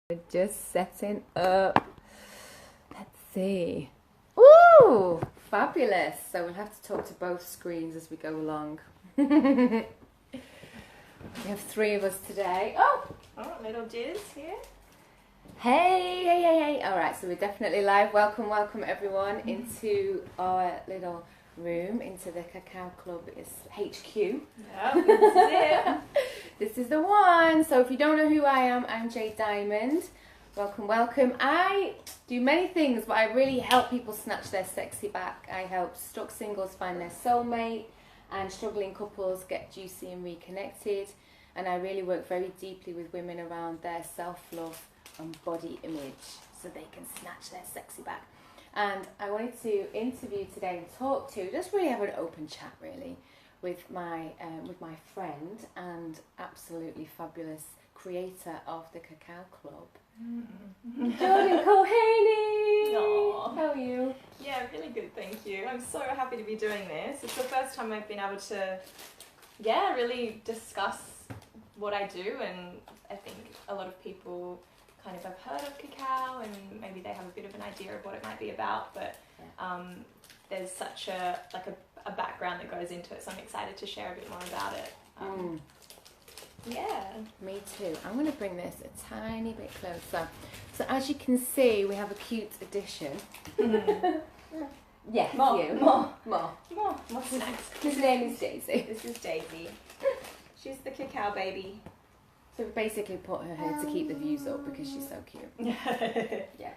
We're just setting up. Let's see. Ooh, fabulous. So we'll have to talk to both screens as we go along. We have three of us today. Oh, little Jiz here. Hey. All right, so we're definitely live. Welcome everyone into our little room, into the Cacao Club. It's HQ. Yeah, this is it. This is the one. So if you don't know who I am, I'm Jade Diamond. Welcome. I do many things, but I really help people snatch their sexy back. I help stuck singles find their soulmate and struggling couples get juicy and reconnected. And I really work very deeply with women around their self-love and body image so they can snatch their sexy back. And I wanted to interview today and talk to, just really have an open chat really, with my friend and absolutely fabulous creator of the Cacao Club, Jordan Culhaney. How are you? Yeah, really good, thank you. I'm so happy to be doing this. It's the first time I've been able to, really discuss what I do, and I think a lot of people kind of have heard of cacao and maybe they have a bit of an idea of what it might be about, but there's such a background that goes into it, so I'm excited to share a bit more about it. Yeah. Me too. I'm going to bring this a tiny bit closer. So as you can see, we have a cute addition. Yes, More snacks. His name is Daisy. This is Daisy. She's the cacao baby. So we basically put her here to keep the views up because she's so cute. Yeah.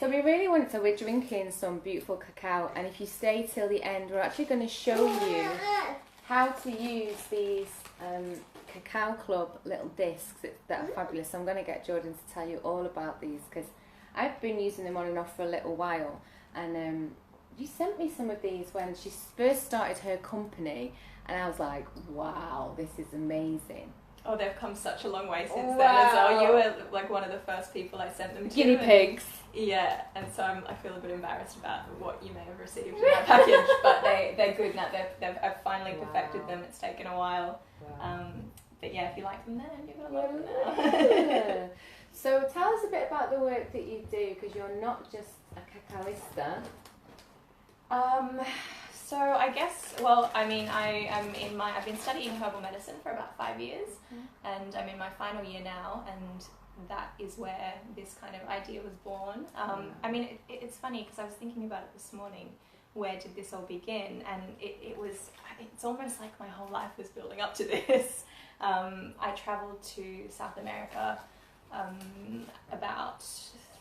So we really want, so we're drinking some beautiful cacao, and if you stay till the end, we're actually going to show you how to use these Cacao Club little discs that are fabulous. So I'm going to get Jordan to tell you all about these because I've been using them on and off for a little while, and you sent me some of these when she first started her company, and I was like, wow, this is amazing. Oh, they've come such a long way since then as well. You were like one of the first people I sent them to. Guinea pigs. Yeah, and so I feel a bit embarrassed about what you may have received in that package, but they're good now. I've finally perfected them. It's taken a while. But yeah, if you like them then, you're going to love them now. So tell us a bit about the work that you do, because you're not just a cacaoista. So I guess, I've been studying herbal medicine for about 5 years, and I'm in my final year now, and that is where this kind of idea was born. It's funny because I was thinking about it this morning. Where did this all begin? And it's almost like my whole life was building up to this. I traveled to South America about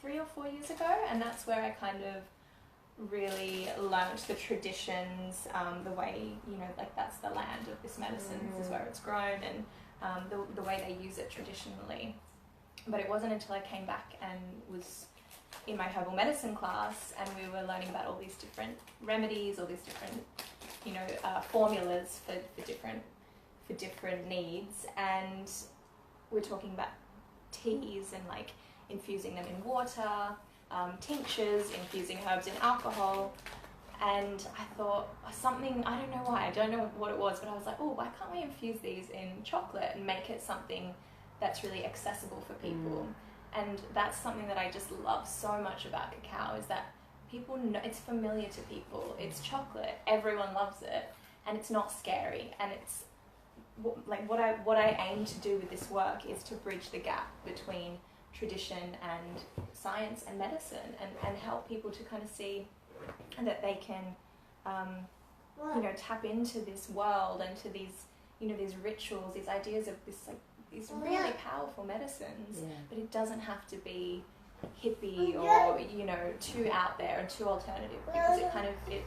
3 or 4 years ago, and that's where I kind of really learnt the traditions, the way, that's the land of this medicine, this is where it's grown, and the way they use it traditionally. But it wasn't until I came back and was in my herbal medicine class and we were learning about all these different remedies, all these different, formulas for different needs, and we're talking about teas and like infusing them in water, tinctures, infusing herbs in alcohol, and I thought something, I don't know why, I don't know what it was, but I was like, oh, why can't we infuse these in chocolate and make it something that's really accessible for people? And that's something that I just love so much about cacao, is that people know, it's familiar to people, it's chocolate, everyone loves it, and it's not scary, and it's like what I aim to do with this work is to bridge the gap between tradition and science and medicine, and help people to kind of see that they can tap into this world and to these these rituals, these ideas of this these really powerful medicines, but it doesn't have to be hippie or too out there and too alternative, because it kind of it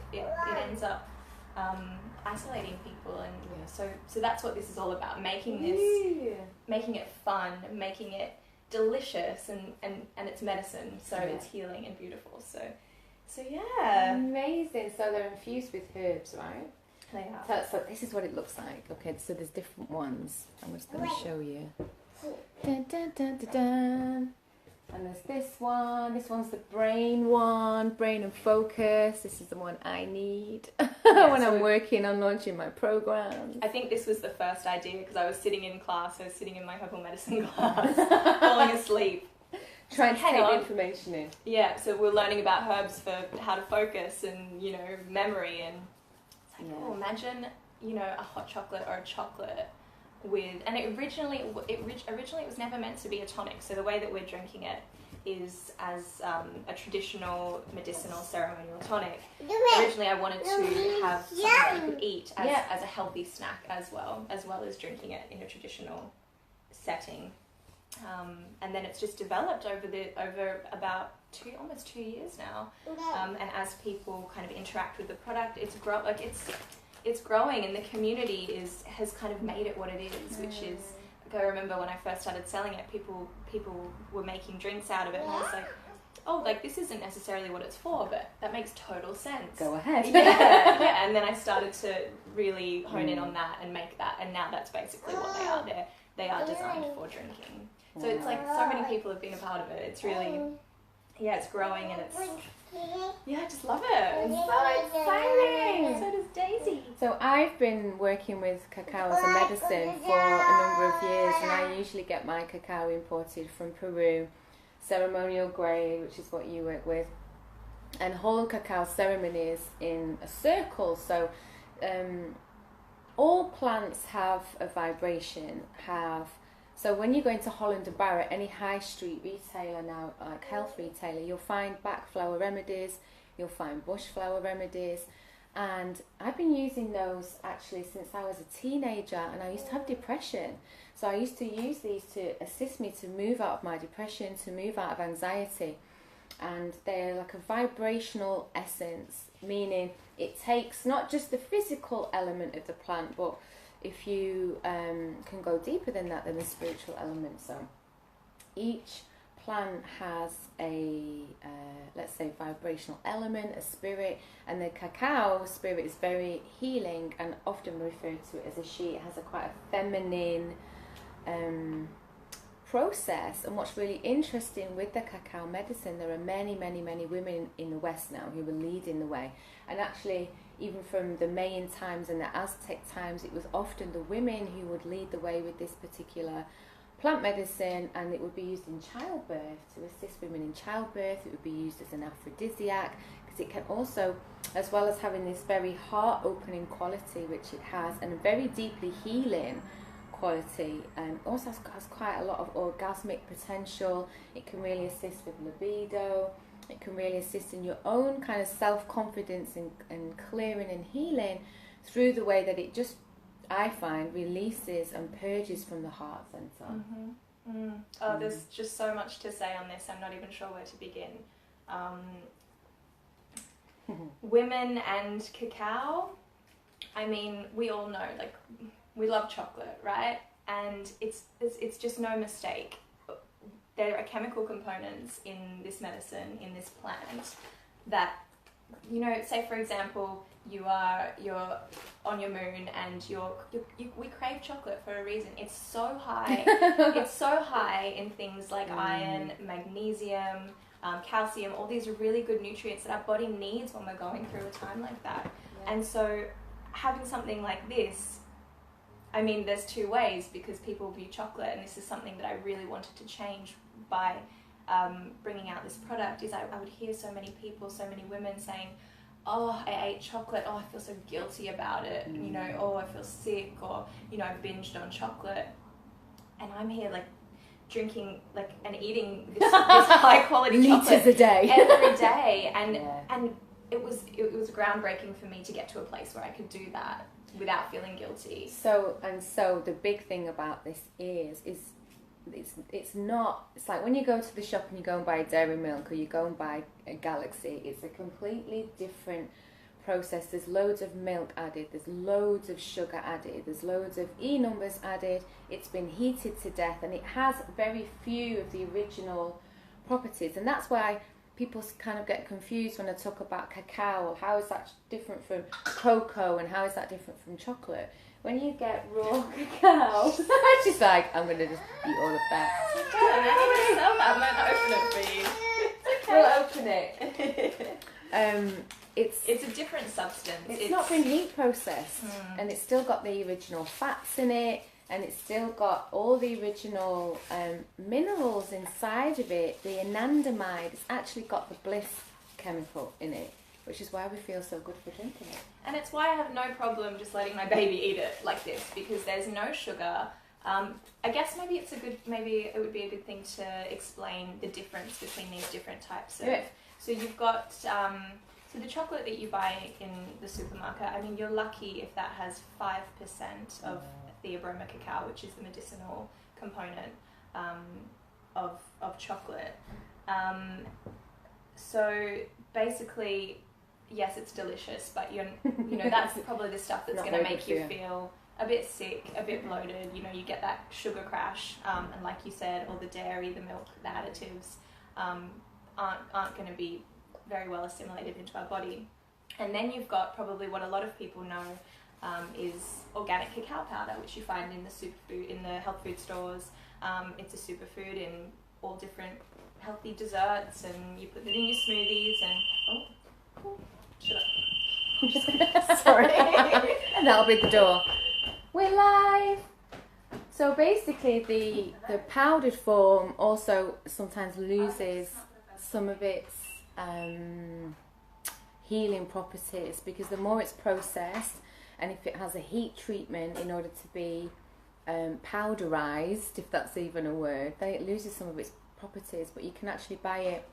ends up isolating people, and so that's what this is all about, making it fun, making it delicious, and it's medicine, so it's healing and beautiful, so yeah. Amazing. So they're infused with herbs, right? They are. So this is what it looks like. Okay, so there's different ones. I'm just going to show you. Dun, dun, dun, dun, dun. And there's this one. This one's the brain one, brain and focus. This is the one I need when I'm working on launching my programs. I think this was the first idea because I was sitting in class. I was sitting in my herbal medicine class, falling asleep, Trying to hang take the on. information in. Yeah, so we're learning about herbs for how to focus and, you know, memory, and it's like, oh, imagine, you know, a hot chocolate or a chocolate with, and it originally it was never meant to be a tonic. So the way that we're drinking it is as a traditional medicinal ceremonial tonic. Originally, I wanted to have something that you could eat as a healthy snack as well as drinking it in a traditional setting. And then it's just developed over about almost 2 years now. And as people kind of interact with the product, it's growing, and the community has kind of made it what it is, which is, like, I remember when I first started selling it, people were making drinks out of it, and I was like, oh, like, this isn't necessarily what it's for, but that makes total sense. Go ahead. Yeah, and then I started to really hone in on that and make that, and now that's basically what they are. They are designed for drinking. So it's like so many people have been a part of it. It's really, it's growing, and it's, I just love it. It's so exciting. So does Daisy. So I've been working with cacao as a medicine for a number of years, and I usually get my cacao imported from Peru, ceremonial grade, which is what you work with, and hold cacao ceremonies in a circle. So all plants have a vibration, so when you go into Holland and Barrett, any high street retailer now, like health retailer, you'll find back flower remedies, you'll find bush flower remedies, and I've been using those actually since I was a teenager, and I used to have depression. So I used to use these to assist me to move out of my depression, to move out of anxiety. And they're like a vibrational essence, meaning it takes not just the physical element of the plant, but if you can go deeper than that, then the spiritual element. So each plant has a, let's say, vibrational element, a spirit, and the cacao spirit is very healing and often referred to as a she. It has quite a feminine process. And what's really interesting with the cacao medicine, there are many, many, many women in the West now who are leading the way. And actually, even from the Mayan times and the Aztec times, it was often the women who would lead the way with this particular plant medicine, and it would be used in childbirth to assist women in childbirth. It would be used as an aphrodisiac, because it can also, as well as having this very heart-opening quality, which it has, and a very deeply healing quality, and also has quite a lot of orgasmic potential. It can really assist with libido. It can really assist in your own kind of self-confidence and clearing and healing through the way that it just, I find, releases and purges from the heart center. There's just so much to say on this. I'm not even sure where to begin. Women and cacao, I mean, we all know, like, we love chocolate, right? And it's just no mistake. There are chemical components in this medicine, in this plant, that, you know, say for example, you're on your moon and we crave chocolate for a reason. It's so high. It's so high in things like iron, magnesium, calcium, all these really good nutrients that our body needs when we're going through a time like that. Yeah. And so having something like this, I mean, there's two ways, because people view chocolate, and this is something that I really wanted to change by bringing out this product, is I would hear so many people, so many women saying, oh, I ate chocolate, oh, I feel so guilty about it, you know, oh, I feel sick, or, you know, I binged on chocolate. And I'm here, like, drinking, like, and eating this high quality chocolate liters a day every day, and it was groundbreaking for me to get to a place where I could do that without feeling guilty. So the big thing about this is it's not, it's like when you go to the shop and you go and buy dairy milk, or you go and buy a Galaxy, it's a completely different process. There's loads of milk added, there's loads of sugar added, there's loads of E numbers added, it's been heated to death, and it has very few of the original properties. And that's why people kind of get confused when I talk about cacao. How is that different from cocoa, and how is that different from chocolate? When you get raw cacao, she's like, I'm going to just eat all of that. I'm going to open it for you. We'll open it. It's a different substance. It's not been heat processed, and it's still got the original fats in it. and it's still got all the original minerals inside of it. The anandamide, it's actually got the bliss chemical in it, which is why we feel so good for drinking it. And it's why I have no problem just letting my baby eat it like this, because there's no sugar. I guess maybe it would be a good thing to explain the difference between these different types of. Yeah. So you've got so the chocolate that you buy in the supermarket. I mean, you're lucky if that has 5% of theobroma cacao, which is the medicinal component of chocolate. So basically, yes, it's delicious, but you know that's probably the stuff that's going to make you feel a bit sick, a bit bloated. You know, you get that sugar crash, and like you said, all the dairy, the milk, the additives aren't going to be very well assimilated into our body. And then you've got probably what a lot of people know is organic cacao powder, which you find in the health food stores. It's a superfood in all different healthy desserts, and you put it in your smoothies. And shut up. Sorry. And that'll be the door. We're live. So basically, the powdered form also sometimes loses some of its healing properties, because the more it's processed, and if it has a heat treatment in order to be powderized, if that's even a word, then it loses some of its properties. But you can actually buy it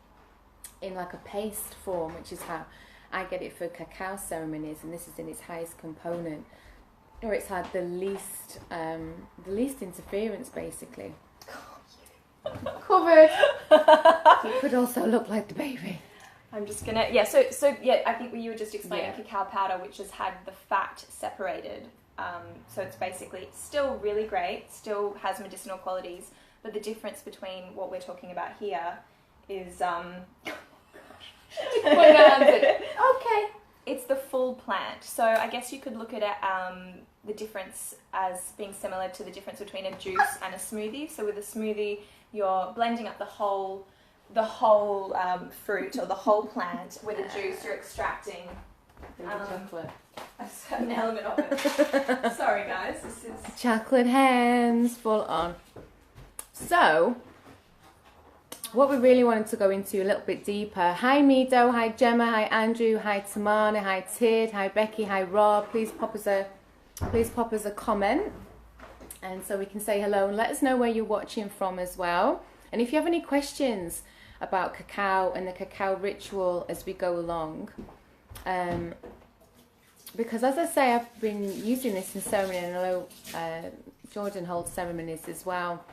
in like a paste form, which is how I get it for cacao ceremonies, and this is in its highest component, or it's had the least interference, basically. Covered. It could also look like the baby. I'm just gonna So I think you were just explaining cacao powder, which has had the fat separated. So it's basically still really great, still has medicinal qualities, but the difference between what we're talking about here is Okay. It's the full plant. So I guess you could look at it, the difference as being similar to the difference between a juice and a smoothie. So with a smoothie, you're blending up the whole fruit or the whole plant. With a juice, you're extracting a certain element of it. Sorry guys, this is chocolate hands full on. So what we really wanted to go into a little bit deeper. Hi Mido, hi Gemma, hi Andrew, hi Tamana, hi Tid, hi Becky, hi Rob. Please pop us a comment, and so we can say hello and let us know where you're watching from as well. And if you have any questions about cacao and the cacao ritual as we go along, because as I say, I've been using this in ceremony, and I know Jordan holds ceremonies as well,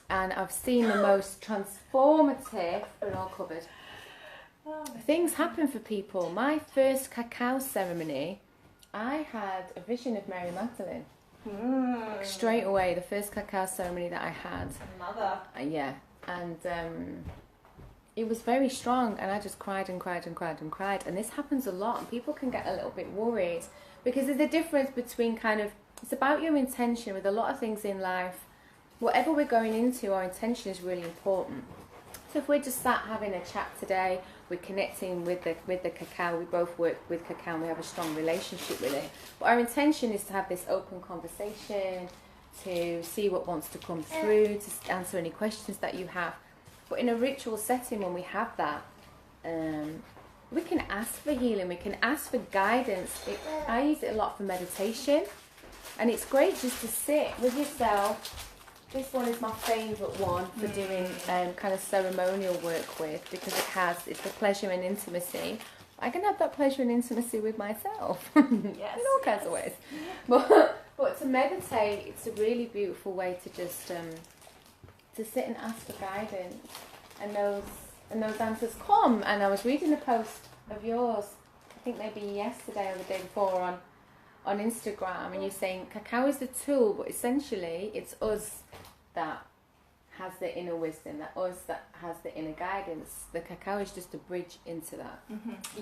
and I've seen the most transformative, we're all covered, things happen for people. My first cacao ceremony, I had a vision of Mary Magdalene. Straight away, the first cacao ceremony that I had. Mother. Yeah, and it was very strong, and I just cried and cried and cried and cried. And this happens a lot, and people can get a little bit worried, because there's a difference between it's about your intention with a lot of things in life. Whatever we're going into, our intention is really important. So if we're just sat having a chat today, we're connecting with the cacao, we both work with cacao and we have a strong relationship with it. But our intention is to have this open conversation, to see what wants to come through, to answer any questions that you have. But in a ritual setting, when we have that, we can ask for healing, we can ask for guidance. I use it a lot for meditation, and it's great just to sit with yourself. This one is my favourite one for doing kind of ceremonial work with, because it's the pleasure and intimacy. I can have that pleasure and intimacy with myself in all kinds of ways. But to meditate, it's a really beautiful way to just to sit and ask for guidance, and those answers come. And I was reading a post of yours, I think maybe yesterday or the day before on Instagram, and you're saying cacao is the tool, but essentially it's us that has the inner wisdom, that has the inner guidance. The cacao is just a bridge into that.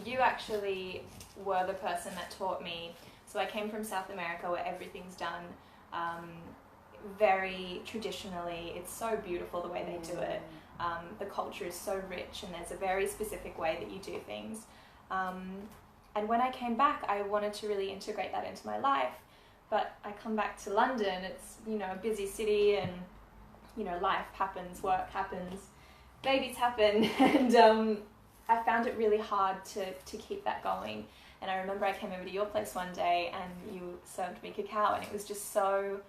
You actually were the person that taught me. So I came from South America, where everything's done very traditionally. It's so beautiful the way they do it. The culture is so rich, and there's a very specific way that you do things. And when I came back, I wanted to really integrate that into my life, But I come back to London, it's, you know, a busy city, and, you know, life happens, work happens, babies happen, and I found it really hard to keep that going. And I remember I came over to your place one day and you served me cacao, and it was just so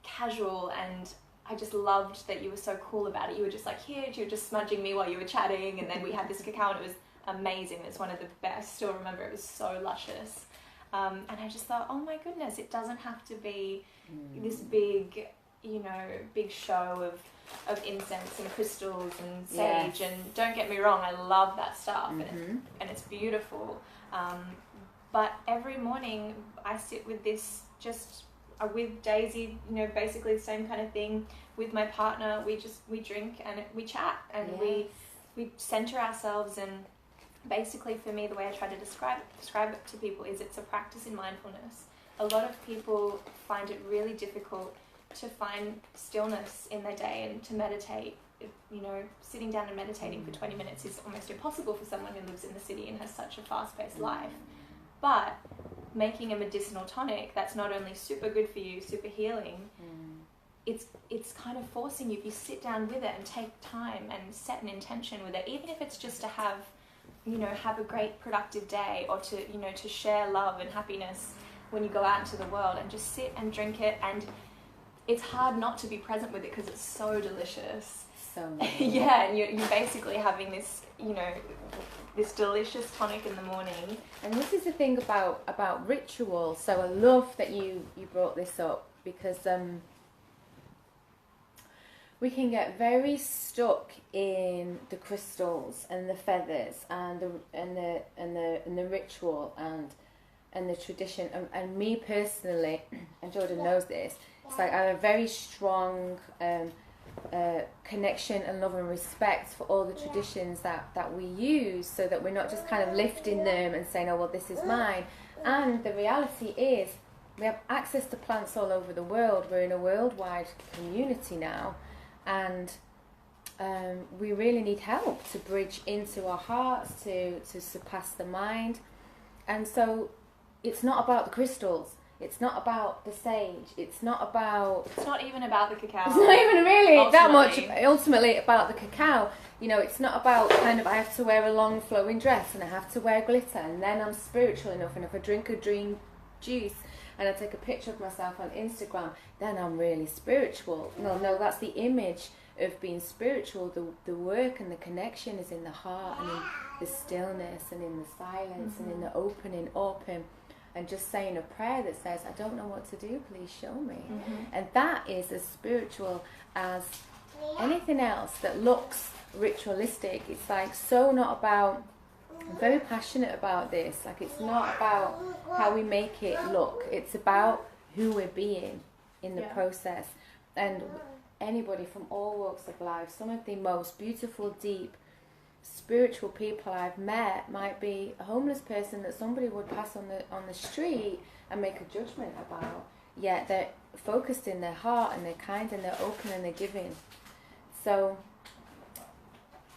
casual, and I just loved that you were so cool about it. You were just like, here, you were just smudging me while you were chatting, and then we had this cacao, and it was amazing. It's one of the best. I still remember it was so luscious. And I just thought, oh my goodness, it doesn't have to be this big, you know, big show of incense and crystals and sage. Yes. And don't get me wrong, I love that stuff, and it's beautiful. But every morning I sit with this, just with Daisy, you know, basically the same kind of thing. With my partner, we drink and we chat, and we center ourselves. And basically, for me, the way I try to describe it to people is it's a practice in mindfulness. A lot of people find it really difficult to find stillness in their day and to meditate. You know, sitting down and meditating for 20 minutes is almost impossible for someone who lives in the city and has such a fast-paced life. But making a medicinal tonic that's not only super good for you, super healing, it's kind of forcing you, if you sit down with it and take time and set an intention with it, even if it's just to have, you know, have a great productive day, or to, you know, to share love and happiness when you go out into the world, and just sit and drink it. And it's hard not to be present with it because it's so delicious. So nice. Yeah, and you're basically having this, you know, this delicious tonic in the morning. And this is the thing about ritual. So I love that you brought this up, because we can get very stuck in the crystals and the feathers and the ritual and the tradition. And me personally, and Jordan knows this, it's like I have a very strong connection and love and respect for all the traditions that we use, so that we're not just kind of lifting them and saying, oh well, this is mine. And the reality is we have access to plants all over the world. We're in a worldwide community now, and we really need help to bridge into our hearts, to surpass the mind. And so it's not about the crystals. It's not about the sage. It's not even about the cacao. It's not even really that much Ultimately. ultimately about the cacao. You know, it's not about kind of, I have to wear a long flowing dress and I have to wear glitter, and then I'm spiritual enough, and if I drink a dream juice and I take a picture of myself on Instagram, then I'm really spiritual. No, that's the image of being spiritual. The work and the connection is in the heart, and in the stillness, and in the silence, and in the opening up, and just saying a prayer that says, I don't know what to do, please show me. And that is as spiritual as anything else that looks ritualistic. It's like so not about, I'm very passionate about this, like it's not about how we make it look, it's about who we're being in the process. And anybody from all walks of life, some of the most beautiful, deep, spiritual people I've met might be a homeless person that somebody would pass on the street and make a judgment about, yet they're focused in their heart, and they're kind, and they're open, and they're giving. So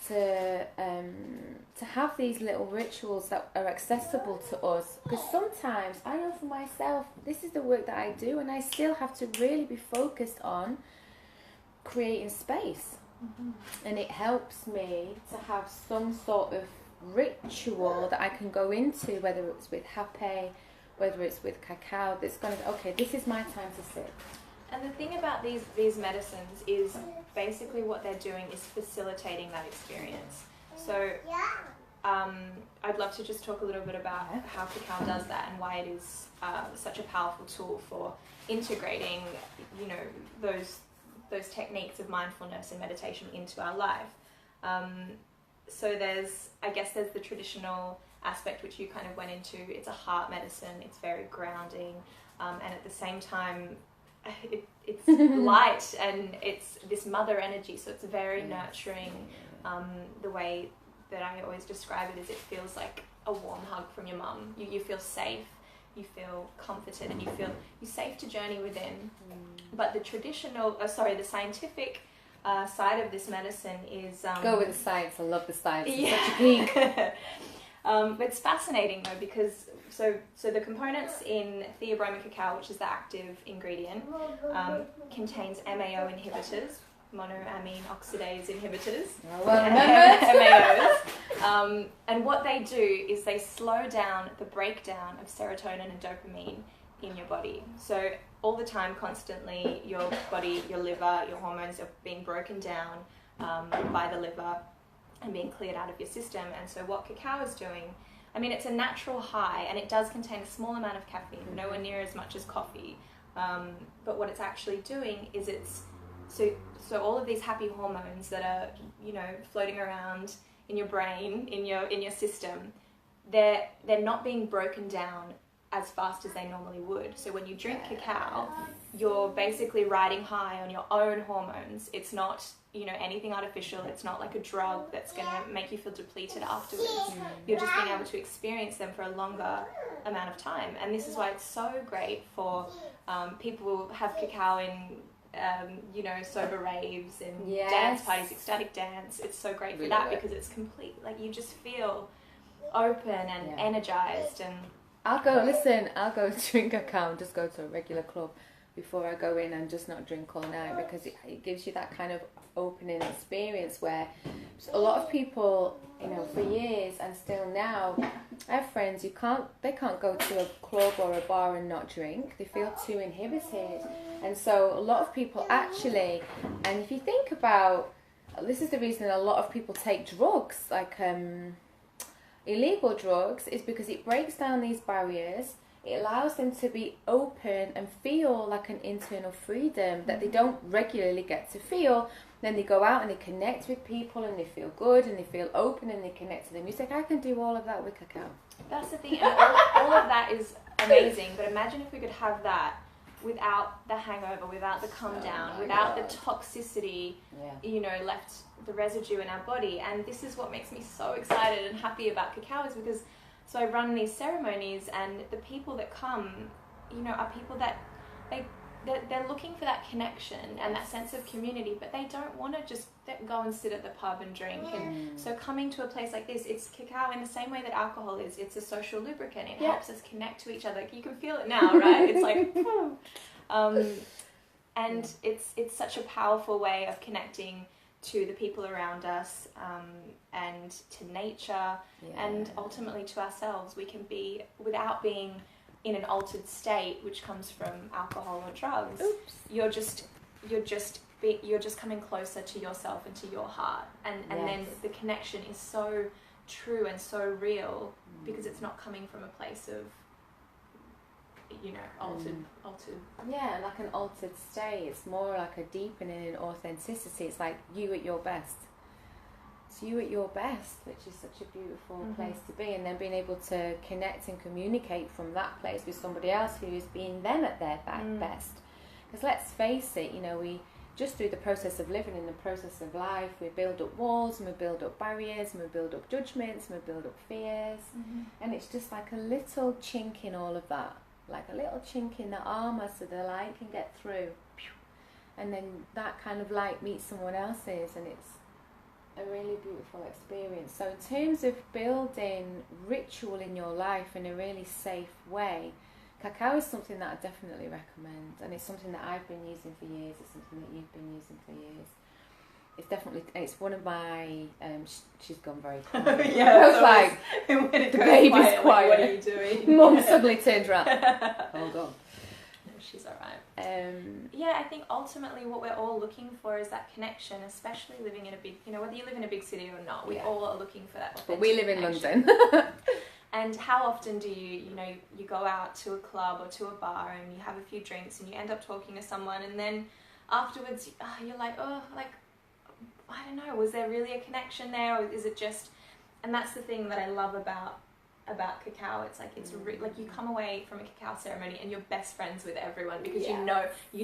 to have these little rituals that are accessible to us, because sometimes I know for myself, this is the work that I do, and I still have to really be focused on creating space. And it helps me to have some sort of ritual that I can go into, whether it's with hape, whether it's with cacao, that's going to, okay, this is my time to sit. And the thing about these medicines is basically what they're doing is facilitating that experience. So I'd love to just talk a little bit about how cacao does that, and why it is such a powerful tool for integrating, you know, those techniques of mindfulness and meditation into our life. So there's the traditional aspect, which you kind of went into. It's a heart medicine, it's very grounding, and at the same time it's light, and it's this mother energy, so it's very nurturing. The way that I always describe it is, it feels like a warm hug from your mum. You feel safe, you feel comforted, and you're safe to journey within. But the scientific side of this medicine is... Go with the science, I love the science. It's such a geek. It's fascinating though, because so the components in theobromine cacao, which is the active ingredient, contains MAO inhibitors, monoamine oxidase inhibitors, MAOs. And what they do is they slow down the breakdown of serotonin and dopamine in your body. So all the time, constantly, your body, your liver, your hormones are being broken down by the liver and being cleared out of your system. And so what cacao is doing, I mean, it's a natural high, and it does contain a small amount of caffeine, nowhere near as much as coffee. But what it's actually doing is so all of these happy hormones that are, you know, floating around in your brain, in your system, they're not being broken down as fast as they normally would. So when you drink cacao, you're basically riding high on your own hormones. It's not, you know, anything artificial. It's not like a drug that's going to make you feel depleted afterwards. You're just being able to experience them for a longer amount of time. And this is why it's so great for people who have cacao in you know, sober raves and dance parties, ecstatic dance. It's so great for that because it's complete, like you just feel open and energized. And I'll go drink cacao and just go to a regular club before I go in and just not drink all night, because it gives you that kind of opening experience where a lot of people, you know, for years and still now, I have friends they can't go to a club or a bar and not drink. They feel too inhibited. And so a lot of people actually, and if you think about, this is the reason a lot of people take drugs, like illegal drugs, is because it breaks down these barriers. It allows them to be open and feel like an internal freedom that they don't regularly get to feel. Then they go out and they connect with people and they feel good and they feel open and they connect to the music. I can do all of that with cacao. That's the thing, and all of that is amazing, but imagine if we could have that without the hangover, without the come down, without the toxicity, you know, left, the residue in our body. And this is what makes me so excited and happy about cacao, is because so I run these ceremonies, and the people that come, you know, are people that they're looking for that connection and that sense of community, but they don't want to just go and sit at the pub and drink. And so coming to a place like this, it's cacao in the same way that alcohol is. It's a social lubricant. It helps us connect to each other. You can feel it now, right? It's like, and it's such a powerful way of connecting to the people around us, and to nature, and ultimately to ourselves. We can be, without being in an altered state, which comes from alcohol or drugs. You're just coming closer to yourself and to your heart, and then the connection is so true and so real, because it's not coming from a place of, you know, altered. Like an altered state. It's more like a deepening in authenticity. It's like you at your best. It's you at your best, which is such a beautiful place to be, and then being able to connect and communicate from that place with somebody else who is being them at their best. Because let's face it, you know, we just through the process of living, in the process of life, we build up walls and we build up barriers and we build up judgments and we build up fears, and it's just like a little chink in all of that, like a little chink in the armour so the light can get through, and then that kind of light meets someone else's, and it's a really beautiful experience. So in terms of building ritual in your life in a really safe way, cacao is something that I definitely recommend, and it's something that I've been using for years. It's something that you've been using for years. It's one of my she's gone very quiet. I was like, the baby's quiet. What are you doing? Mum suddenly turns around. Hold on. No, she's alright. I think ultimately what we're all looking for is that connection, especially living in a big, you know, whether you live in a big city or not, we all are looking for that. But we live in connection. London. And how often do you go out to a club or to a bar and you have a few drinks and you end up talking to someone, and then afterwards you're like, I don't know, was there really a connection there, or is it just? And that's the thing that I love about cacao. It's like like you come away from a cacao ceremony and you're best friends with everyone, because you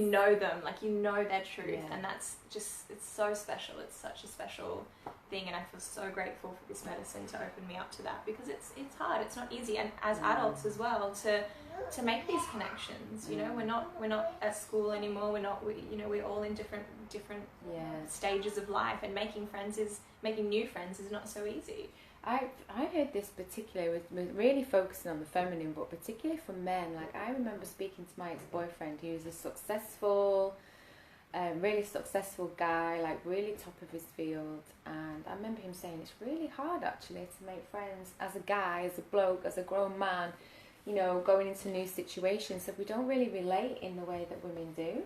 know them, like you know their truth, and that's just, it's so special. It's such a special thing, and I feel so grateful for this medicine to open me up to that, because it's hard, it's not easy, and as adults as well, to make these connections. You know, we're not at school anymore. We're all in different different Yeah. stages of life, and making new friends is not so easy. I heard this particularly with really focusing on the feminine, but particularly for men. Like, I remember speaking to my ex-boyfriend. He was a successful, really successful guy, like really top of his field. And I remember him saying it's really hard actually to make friends as a guy, as a bloke, as a grown man, you know, going into new situations. So we don't really relate in the way that women do,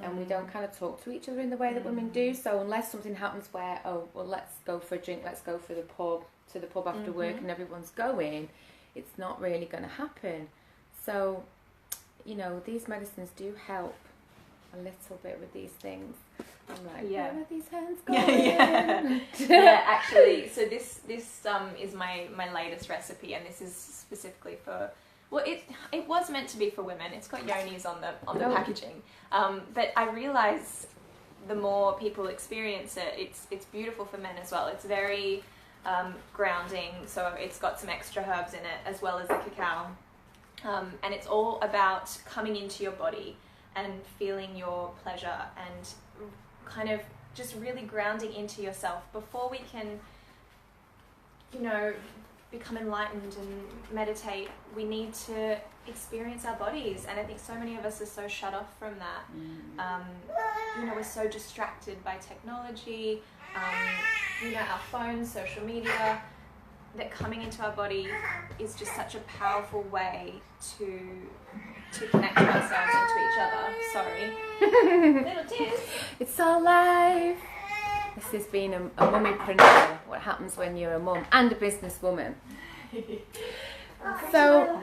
and we don't kind of talk to each other in the way that women do. So unless something happens where, oh, well, let's go for a drink, let's go for the pub after work, and everyone's going, it's not really going to happen. So, you know, these medicines do help a little bit with these things. I'm like, where are these hands going? Yeah, actually, so this is my latest recipe, and this is specifically for, well, it was meant to be for women. It's got yonis on the packaging, but I realise the more people experience it, it's beautiful for men as well. It's very grounding, so it's got some extra herbs in it as well as the cacao, and it's all about coming into your body and feeling your pleasure and kind of just really grounding into yourself before we can, you know, become enlightened and meditate. We need to experience our bodies, and I think so many of us are so shut off from that. You know, we're so distracted by technology, you know, our phones, social media, that coming into our body is just such a powerful way to connect to ourselves and to each other. Sorry. Little tears. It's all live. This has been a mummypreneur, what happens when you're a mum and a businesswoman. So,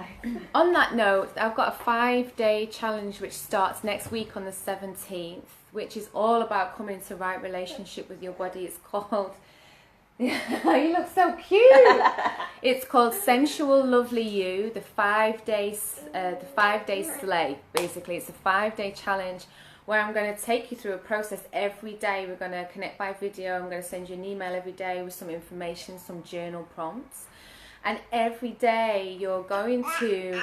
on that note, I've got a 5-day challenge which starts next week on the 17th, which is all about coming into right relationship with your body. It's called, you look so cute. It's called Sensual Lovely You, the 5-day sleigh. Basically, it's a 5-day challenge where I'm going to take you through a process every day. We're going to connect by video. I'm going to send you an email every day with some information, some journal prompts. And every day you're going to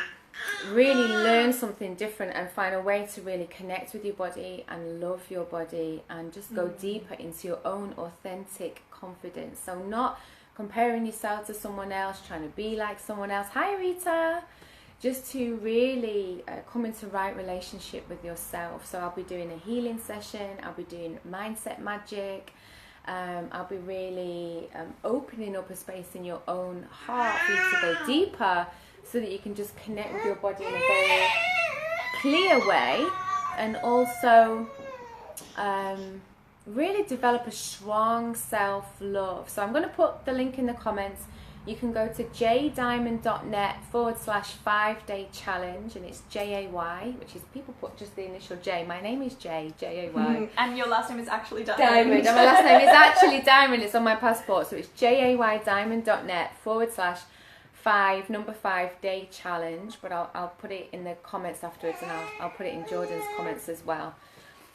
really learn something different and find a way to really connect with your body and love your body and just go deeper into your own authentic confidence. So not comparing yourself to someone else, trying to be like someone else. Hi, Rita. Just to really come into right relationship with yourself. So I'll be doing a healing session. I'll be doing mindset magic. I'll be really opening up a space in your own heart for you to go deeper, so that you can just connect with your body in a very clear way, and also really develop a strong self-love. So I'm going to put the link in the comments. You can go to jdiamond.net/5-day challenge, and it's JAY, which is, people put just the initial J. My name is Jay, JAY. And your last name is actually Diamond. And my last name is actually Diamond. It's on my passport. So it's jaydiamond.net/5 challenge. But I'll put it in the comments afterwards, and I'll put it in Jordan's comments as well.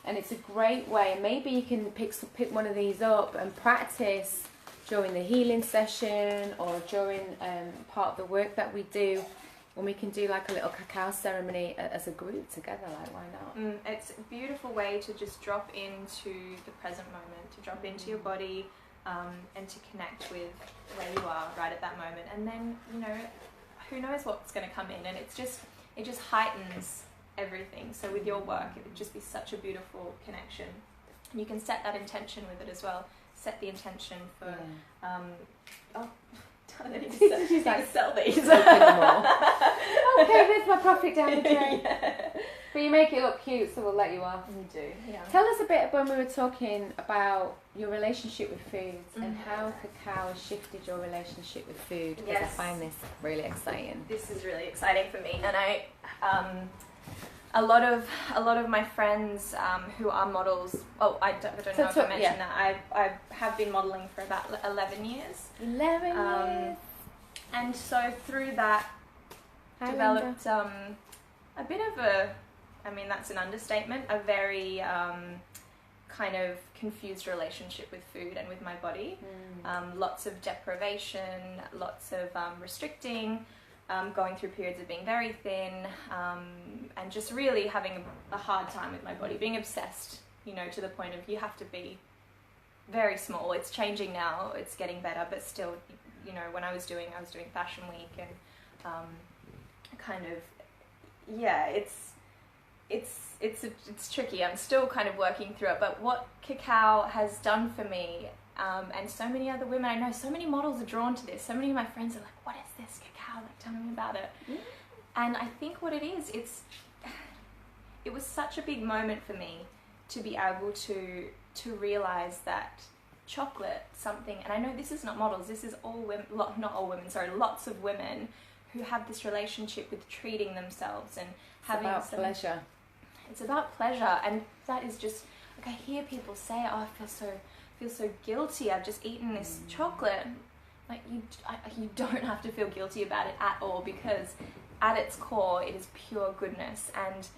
And it's a great way. Maybe you can pick one of these up and practice during the healing session, or during part of the work that we do, when we can do like a little cacao ceremony as a group together. Like, why not? It's a beautiful way to just drop into the present moment, to drop into your body, and to connect with where you are right at that moment. And then, you know, who knows what's going to come in, and it just heightens everything. So with your work, it would just be such a beautiful connection. And you can set that intention with it as well. Set the intention for, she's like, sell these. Okay, there's my profit down the drain. Yeah. But you make it look cute, so we'll let you off. You do, yeah. Tell us a bit when we were talking about your relationship with foods and how cacao has shifted your relationship with food. Because I find this really exciting. This is really exciting for me, and I, a lot of my friends who are models. Oh, I don't know if I mentioned that. I have been modeling for about 11 years. 11 years. And so through that, developed a bit of a, I mean, that's an understatement, a very kind of confused relationship with food and with my body. Lots of deprivation, lots of restricting. Going through periods of being very thin, and just really having a hard time with my body, being obsessed, you know, to the point of you have to be very small. It's changing now, it's getting better, but still, you know, when I was doing Fashion Week, and kind of, yeah, it's tricky. I'm still kind of working through it, but what cacao has done for me, and so many other women, I know so many models are drawn to this. So many of my friends are like, what is this cacao? Like, tell me about it. And I think what it is, it was such a big moment for me to be able to realize that chocolate, something, and I know this is not models, this is all women, not all women, sorry, lots of women who have this relationship with treating themselves and having about pleasure. It's about pleasure, and that is just like, I hear people say, oh, I feel so guilty, I've just eaten this chocolate. Like, you don't have to feel guilty about it at all, because at its core it is pure goodness. And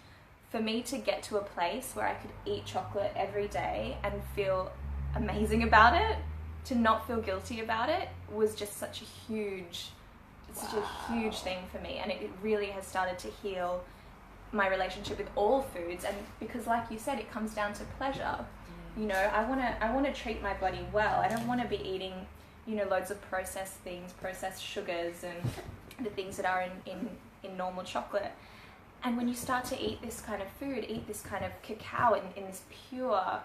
for me to get to a place where I could eat chocolate every day and feel amazing about it, to not feel guilty about it, was just such a huge thing for me. And it really has started to heal my relationship with all foods. And because, like you said, it comes down to pleasure. You know, I want to treat my body well. I don't want to be eating, you know, loads of processed things, processed sugars, and the things that are in normal chocolate. And when you start to eat this kind of food, eat this kind of cacao in this pure,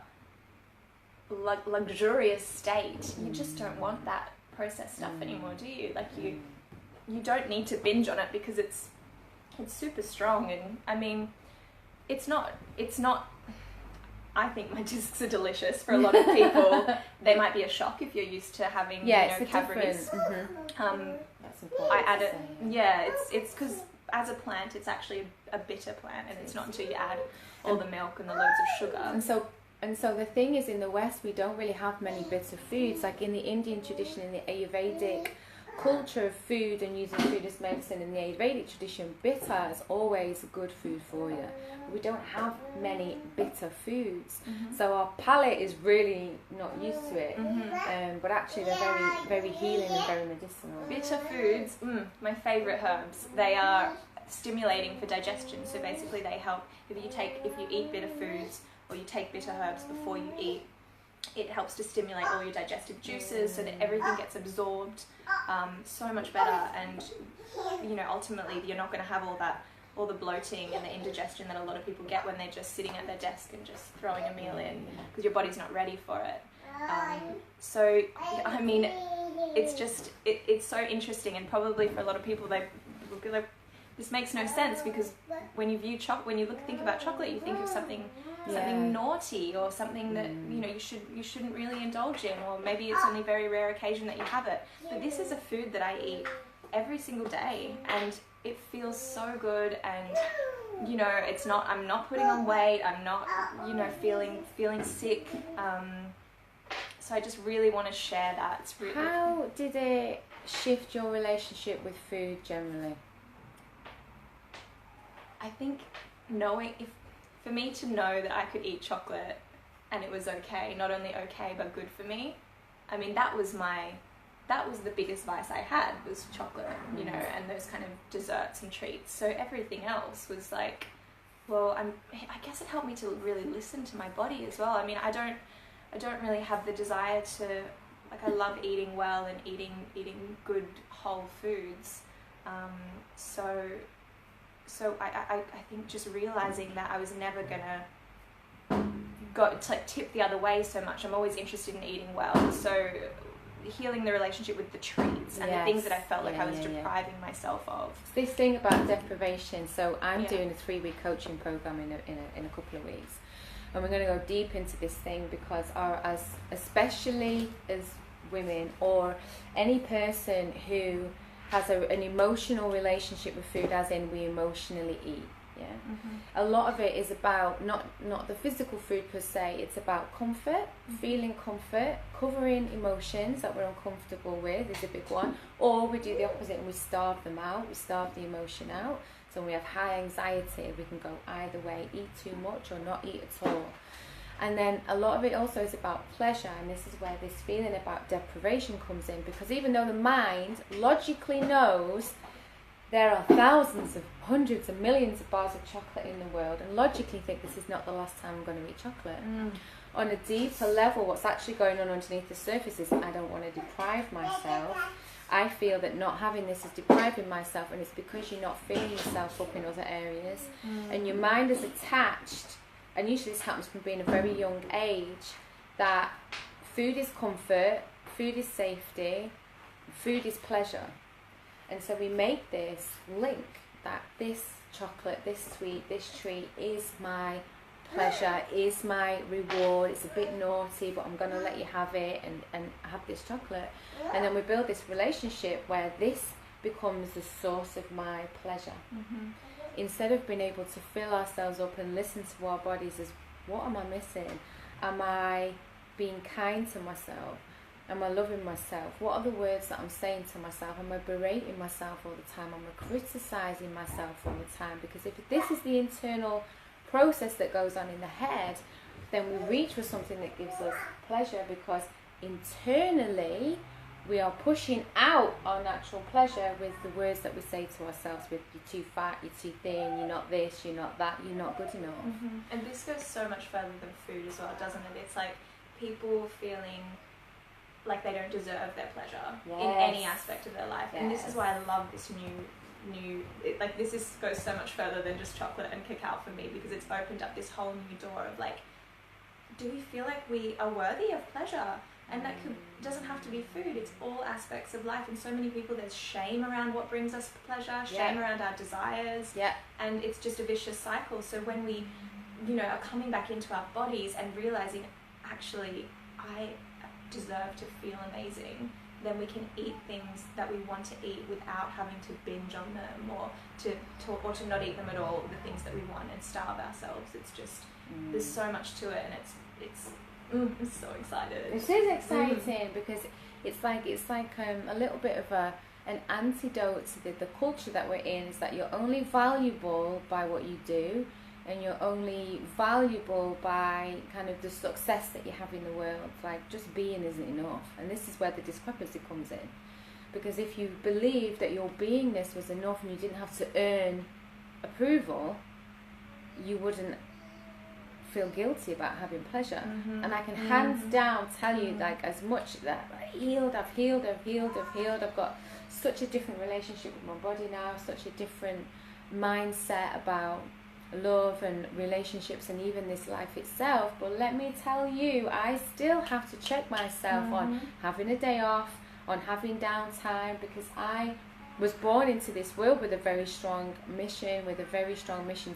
luxurious state, you just don't want that processed stuff anymore, do you? Like, you don't need to binge on it, because it's super strong. And I mean, it's not I think my discs are delicious for a lot of people. They might be a shock if you're used to having, you know, Cadbury's. That's important. I add it. Yeah, it's because as a plant, it's actually a bitter plant, and it's not until you add all the milk and the loads of sugar. And so the thing is, in the West, we don't really have many bitter foods. Like in the Indian tradition, in the Ayurvedic culture of food and using food as medicine, in the Ayurvedic tradition, bitter is always a good food for you. We don't have many bitter foods, so our palate is really not used to it. But actually, they're very, very healing and very medicinal. Bitter foods, my favourite herbs. They are stimulating for digestion. So basically, they help if you eat bitter foods, or you take bitter herbs before you eat. It helps to stimulate all your digestive juices, so that everything gets absorbed so much better. And, you know, ultimately, you're not going to have all the bloating and the indigestion that a lot of people get when they're just sitting at their desk and just throwing a meal in, because your body's not ready for it. So, I mean, it's so interesting, and probably for a lot of people, they will be like, this makes no sense, because when you think about chocolate, you think of something naughty, or something that, you know, you shouldn't really indulge in, or maybe it's only a very rare occasion that you have it. But this is a food that I eat every single day, and it feels so good. And, you know, I'm not putting on weight, I'm not, you know, feeling sick. So I just really want to share that. It's really... How did it shift your relationship with food generally? I think for me to know that I could eat chocolate and it was okay, not only okay but good for me. I mean, that was the biggest vice I had, was chocolate, you know, and those kind of desserts and treats. So everything else was like, well, I guess it helped me to really listen to my body as well. I mean, I don't really have the desire to, like, I love eating well and eating good whole foods. So I think just realizing that I was never gonna go to, like, tip the other way so much. I'm always interested in eating well. So healing the relationship with the treats and the things that I felt like I was depriving myself of. This thing about deprivation. So I'm doing a 3-week coaching program in a couple of weeks, and we're going to go deep into this thing, because especially as women, or any person who has an emotional relationship with food, as in we emotionally eat. A lot of it is about not the physical food per se. It's about comfort, feeling comfort, covering emotions that we're uncomfortable with is a big one. Or we do the opposite and we starve them out. We starve the emotion out. So when we have high anxiety, we can go either way: eat too much or not eat at all. And then a lot of it also is about pleasure, and this is where this feeling about deprivation comes in, because even though the mind logically knows there are thousands of hundreds of millions of bars of chocolate in the world, and logically think this is not the last time I'm going to eat chocolate. On a deeper level, what's actually going on underneath the surface is I don't want to deprive myself. I feel that not having this is depriving myself, and it's because you're not filling yourself up in other areas, and your mind is attached, and usually this happens from being a very young age, that food is comfort, food is safety, food is pleasure. And so we make this link that this chocolate, this sweet, this treat is my pleasure, is my reward. It's a bit naughty, but I'm going to let you have it and have this chocolate. And then we build this relationship where this becomes the source of my pleasure. Instead of being able to fill ourselves up and listen to our bodies as, what am I missing? Am I being kind to myself? Am I loving myself? What are the words that I'm saying to myself? Am I berating myself all the time? Am I criticizing myself all the time? Because if this is the internal process that goes on in the head, then we reach for something that gives us pleasure, because internally we are pushing out our natural pleasure with the words that we say to ourselves, with you're too fat, you're too thin, you're not this, you're not that, you're not good enough. And this goes so much further than food as well, doesn't it? It's like people feeling like they don't deserve their pleasure in any aspect of their life. And this is why I love this this goes so much further than just chocolate and cacao for me, because it's opened up this whole new door of like, do we feel like we are worthy of pleasure? And that doesn't have to be food, it's all aspects of life. And so many people, there's shame around what brings us pleasure, shame around our desires, and it's just a vicious cycle. So when we, are coming back into our bodies and realizing, actually, I deserve to feel amazing, then we can eat things that we want to eat without having to binge on them, or to not eat them at all, the things that we want, and starve ourselves. It's just, there's so much to it, and I'm so excited. It is exciting because it's like a little bit of an antidote to the culture that we're in, is that you're only valuable by what you do, and you're only valuable by kind of the success that you have in the world. Like, just being isn't enough. And this is where the discrepancy comes in. Because if you believed that your beingness was enough and you didn't have to earn approval, you wouldn't feel guilty about having pleasure. And I can hands down tell you, like, as much that I've healed, I've got such a different relationship with my body now, such a different mindset about love and relationships and even this life itself. But let me tell you, I still have to check myself on having a day off, on having downtime, because I was born into this world with a very strong mission,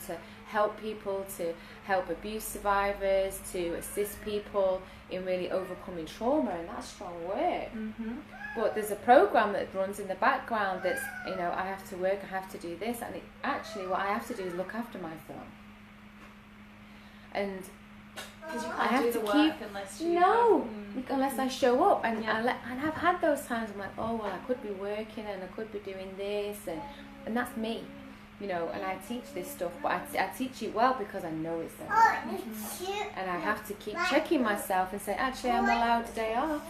to help people, to help abuse survivors, to assist people in really overcoming trauma, and that's strong work. But there's a program that runs in the background that's, I have to work, I have to do this, and actually what I have to do is look after myself. And because you can't do the work unless I show up, and I've had those times. I'm like, oh well, I could be working and I could be doing this, and that's me, and I teach this stuff, but I teach it well because I know it's there, and I have to keep checking myself and say, actually, I'm allowed a day off.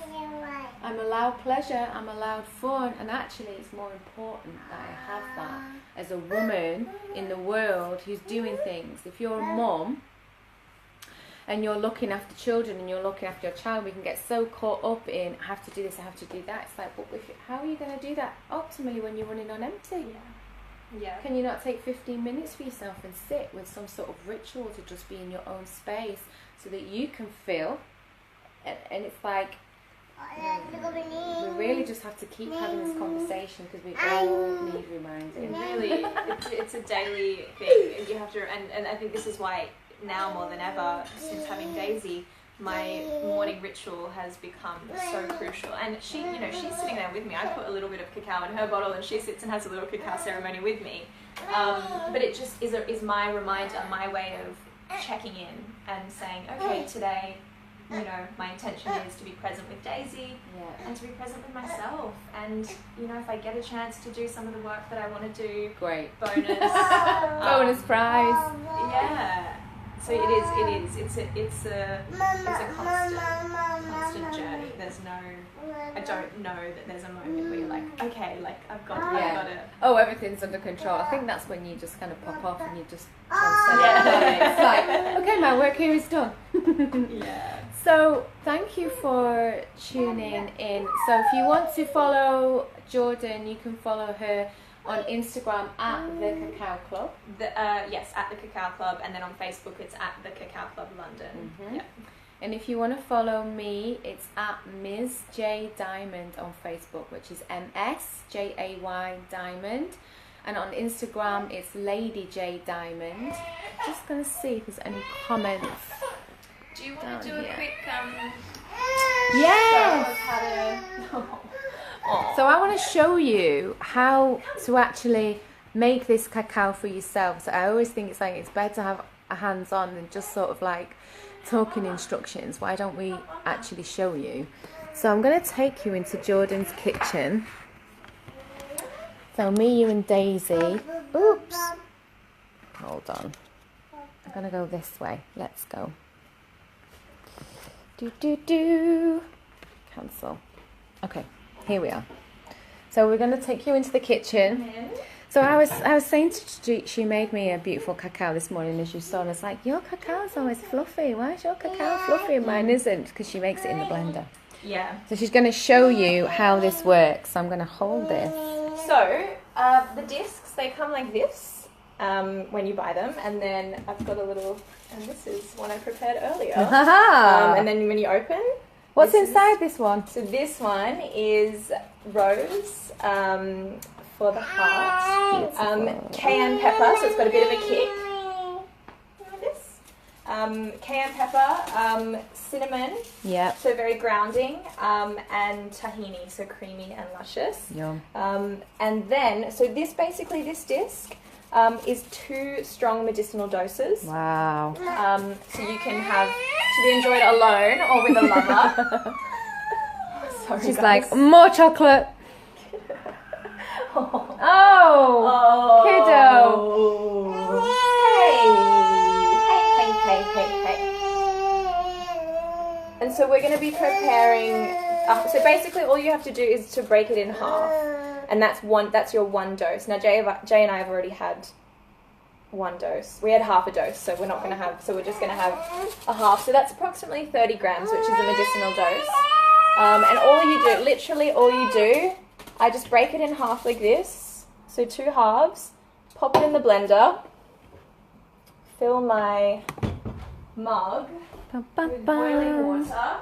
I'm allowed pleasure, I'm allowed fun, and actually it's more important that I have that as a woman in the world who's doing things. If you're a mum and you're looking after children and you're looking after your child, we can get so caught up in, I have to do this, I have to do that. It's like, but how are you going to do that optimally when you're running on empty? Can you not take 15 minutes for yourself and sit with some sort of ritual to just be in your own space so that you can feel? And it's like, we really just have to keep having this conversation, because we all need reminding. Really, it's a daily thing, and you have to. And I think this is why now more than ever, since having Daisy, my morning ritual has become so crucial. And she, she's sitting there with me. I put a little bit of cacao in her bottle, and she sits and has a little cacao ceremony with me. But it just is my reminder, my way of checking in and saying, okay, today, my intention is to be present with Daisy and to be present with myself. And, if I get a chance to do some of the work that I want to do, great. Bonus. Bonus prize. Yeah. So it is. It's a constant journey. There's no, I don't know that there's a moment where you're like, okay, like I've got it. Oh, everything's under control. I think that's when you just kind of pop off and you just it's like, okay, my work here is done. Yeah. So thank you for tuning in. So if you want to follow Jordan, you can follow her on Instagram at the Cacao Club. Yes, at the Cacao Club, and then on Facebook it's at the Cacao Club London. Mm-hmm. Yeah. And if you want to follow me, it's at Ms. J Diamond on Facebook, which is MSJAY Diamond. And on Instagram, it's Lady J Diamond. Just gonna see if there's any comments. Do you want to do a quick Yes. show of how to? So I want to show you how to actually make this cacao for yourself. So I always think it's better to have a hands-on than just sort of like talking instructions. Why don't we actually show you? So I'm going to take you into Jordan's kitchen. So me, you and Daisy. Oops. Hold on. I'm going to go this way. Let's go. Do. Cancel. Okay. Here we are. So we're going to take you into the kitchen. So I was saying to she made me a beautiful cacao this morning, as you saw, and I was like, your cacao's always fluffy. Why is your cacao fluffy and mine isn't? Because she makes it in the blender. Yeah. So she's going to show you how this works. So I'm going to hold this. So the discs, they come like this when you buy them, and then I've got a little, and this is one I prepared earlier. And then when you open. What's inside this one? So this one is rose for the heart, cayenne pepper, so it's got a bit of a kick, like this. Cayenne pepper, cinnamon, so very grounding, and tahini, so creamy and luscious. Yum. And then, so this basically, this disc is 2 strong medicinal doses. Wow. So you can have, to be enjoyed alone or with a lover. Sorry, She's guys. like, more chocolate. Oh, kiddo. Hey. And so we're going to be preparing, so basically all you have to do is to break it in half. And that's your 1 dose. Now Jay and I have already had 1 dose. We had half a dose, so we're not going to have, so we're just going to have a half. So that's approximately 30 grams, which is a medicinal dose. And all you do, literally all you do, I just break it in half like this. So 2 halves, pop it in the blender, fill my mug with boiling water.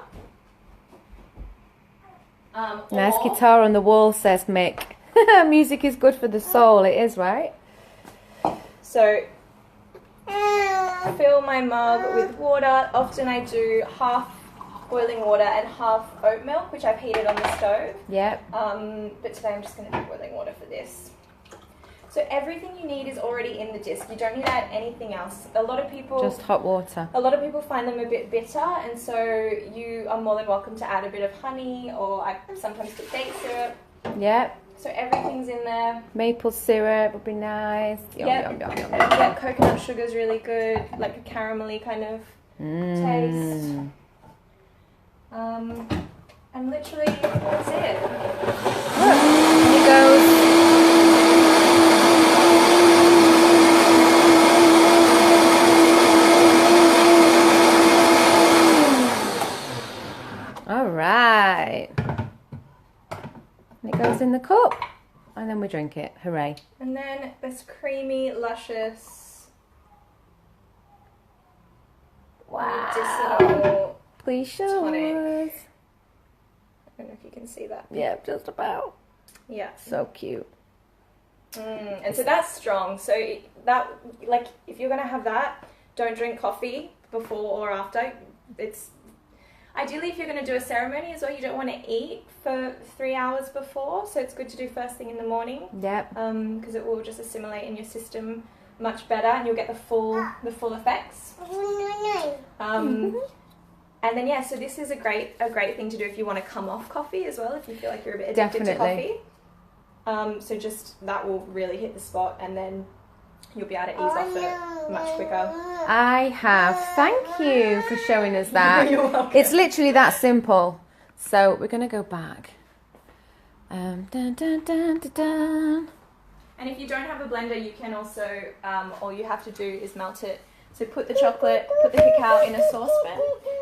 Nice guitar on the wall, says Mick. Music is good for the soul. It is, right? So fill my mug with water. Often I do half boiling water and half oat milk, which I've heated on the stove. Yep. But today I'm just going to do boiling water for this. So everything you need is already in the disc. You don't need to add anything else. A lot of people just hot water. A lot of people find them a bit bitter, and so you are more than welcome to add a bit of honey, or I sometimes put date syrup. Yep. So everything's in there. Maple syrup would be nice. Yum. Yeah, coconut sugar is really good, like a caramelly kind of taste. And literally that's it. Look, here goes. All right. And it goes in the cup. And then we drink it. Hooray. And then this creamy, luscious, medicinal Please show tonic. us. I don't know if you can see that. Yeah, just about. Yeah. So cute. And so that's strong. So that, like, if you're going to have that, don't drink coffee before or after. It's ideally, if you're going to do a ceremony as well, you don't want to eat for 3 hours before. So it's good to do first thing in the morning. Yep. Because it will just assimilate in your system much better, and you'll get the full effects. And then so this is a great thing to do if you want to come off coffee as well, if you feel like you're a bit addicted to coffee. So just that will really hit the spot, and then you'll be able to ease off it much quicker. I have. Thank you for showing us that. You're welcome. It's literally that simple. So we're going to go back. Dun, dun, dun, dun, dun. And if you don't have a blender, you can also, all you have to do is melt it. So put the chocolate, put the cacao in a saucepan,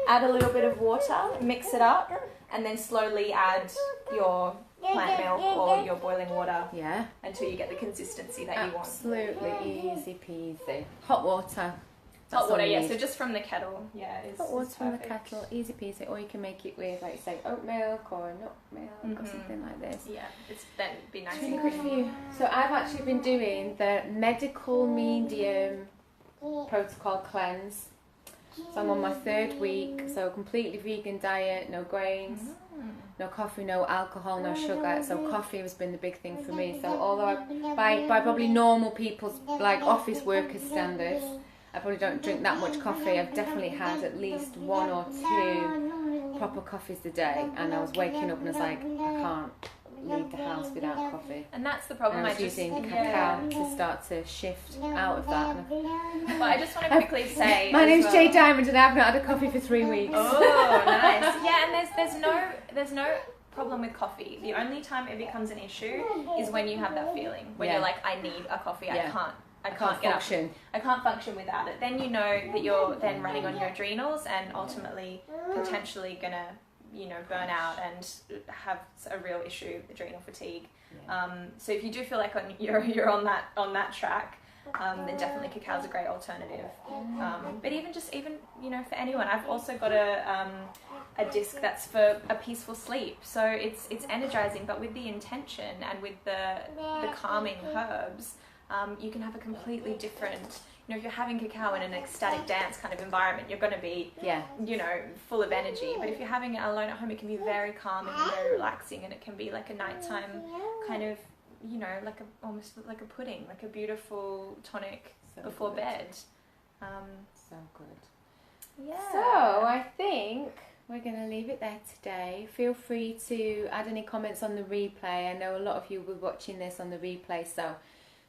add a little bit of water, mix it up, and then slowly add your plant milk or your boiling water until you get the consistency that you want. Absolutely easy peasy. Hot water. Hot water, yeah, so just from the kettle, hot water from the kettle, easy peasy, or you can make it with, like you say, oat milk or nut milk or something like this. Yeah, then it'd be nice and creamy. So I've actually been doing the medical medium protocol cleanse. So I'm on my 3rd week, so completely vegan diet, no grains, no coffee, no alcohol, no sugar. So coffee has been the big thing for me. So although by probably normal people's, like office workers standards, I probably don't drink that much coffee. I've definitely had at least 1 or 2 proper coffees a day, and I was waking up and I was like, I can't leave the house without coffee. And that's the problem. And I was using cacao to start to shift out of that. But I just want to quickly say, my name's Jay Diamond, and I've not had a coffee for 3 weeks. Oh, nice. Yeah, and there's no problem with coffee. The only time it becomes an issue is when you have that feeling when you're like, I need a coffee. I can't get function. up. I can't function without it. Then you know that you're then running on your adrenals and ultimately potentially gonna, burn out and have a real issue, adrenal fatigue. So if you do feel like you're on that track, then definitely cacao is a great alternative. But even for anyone, I've also got a disc that's for a peaceful sleep. So it's energizing, but with the intention and with the calming herbs. You can have a completely different, if you're having cacao in an ecstatic dance kind of environment, you're going to be, full of energy. But if you're having it alone at home, it can be very calming and very relaxing, and it can be like a nighttime kind of, almost like a pudding, like a beautiful tonic before bed. So good. Yeah. So I think we're going to leave it there today. Feel free to add any comments on the replay. I know a lot of you will be watching this on the replay, so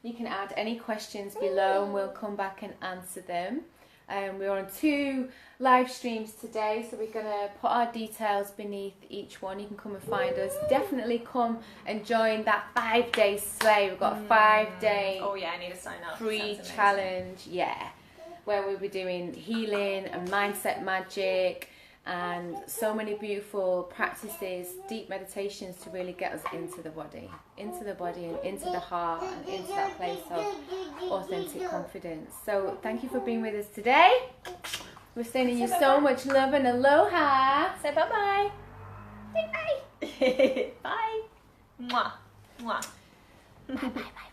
you can add any questions below and we'll come back and answer them. We're on 2 live streams today, so we're going to put our details beneath each one. You can come and find us. Definitely come and join that 5-day slay. We've got a 5-day I need to sign up. free challenge, where we'll be doing healing and mindset magic and so many beautiful practices, deep meditations to really get us into the body and into the heart and into that place of authentic confidence. So thank you for being with us today. We're sending you so much love and aloha. Say bye-bye. Say bye. Bye. Mwah. Mwah. Bye, bye, bye.